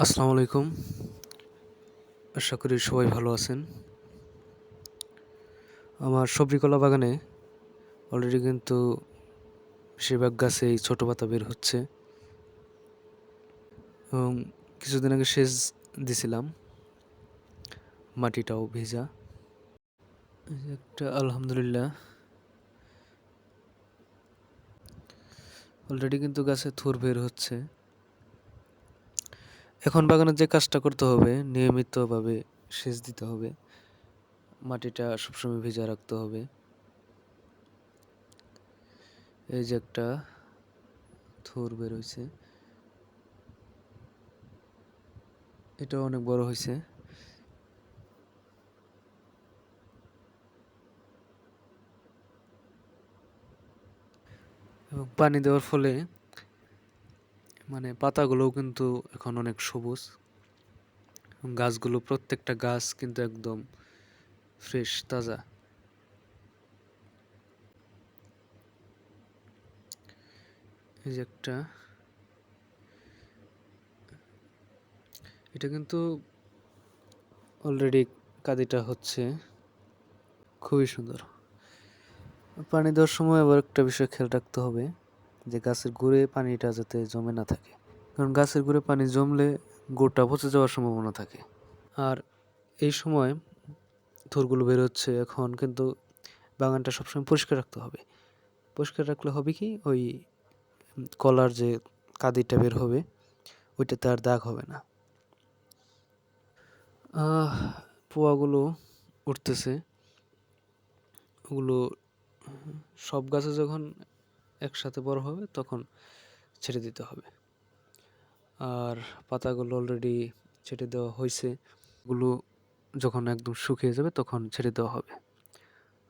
আসসালামু আলাইকুম। আশা করি সবাই ভালো আছেন। আমার সবজি কলা বাগানে অলরেডি কিন্তু বেশিরভাগ গাছেই ছোট পাতা বের হচ্ছে এবং কিছুদিন আগে সেচ দিছিলাম, মাটিটাও ভেজা। এই যে একটা আলহামদুলিল্লাহ অলরেডি কিন্তু গাছে থুর বের হচ্ছে। এখন বাগানের যে কাজটা করতে হবে, নিয়মিতভাবে সেচ দিতে হবে, মাটিটা সবসময় ভেজা রাখতে হবে। এই যে একটা থুর বের হয়েছে, এটাও অনেক বড় হয়েছে। এবং পানি দেওয়ার ফলে পাতাগুলোও কিন্তু এখন অনেক সবুজ। গাছগুলো, প্রত্যেকটা গাছ কিন্তু একদম ফ্রেশ, তাজা। এই যে একটা, এটা কিন্তু অলরেডি কাদিটা হচ্ছে, খুবই সুন্দর। পানি দেওয়ার সময় আবার একটা বিষয় খেয়াল রাখতে হবে, যে গাছের গুঁড়ে পানিটা যাতে জমে না থাকে, কারণ গাছের গুঁড়ে পানি জমলে গোটা পচে যাওয়ার সম্ভাবনা থাকে। আর এই সময় থোরগুলো বের হচ্ছে, এখন কিন্তু বাগানটা সবসময় পরিষ্কার রাখতে হবে। পরিষ্কার রাখলে হবে কি, ওই কলার যে কাদিটা বের হবে ওইটাতে আর দাগ হবে না। পোয়াগুলো উঠতেছে, ওগুলো সব গাছে যখন একসাথে বড় হবে তখন ছেড়ে দিতে হবে। আর পাতাগুলো অলরেডি ছেড়ে দেওয়া হয়েছে, ওগুলো যখন একদম শুকিয়ে যাবে তখন ছেড়ে দেওয়া হবে।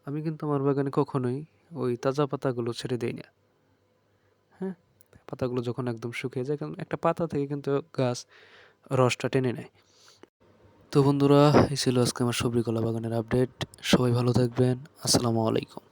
আমি কিন্তু আমার বাগানে কখনোই ওই তাজা পাতাগুলো ছেড়ে দেই না। হ্যাঁ, পাতাগুলো যখন একদম শুকিয়ে যায়, কারণ একটা পাতা থেকে কিন্তু গাছ রসটা টেনে নেয়। তো বন্ধুরা, এই ছিল আজকে আমার সবজি কলা বাগানের আপডেট। সবাই ভালো থাকবেন। আসসালামু আলাইকুম।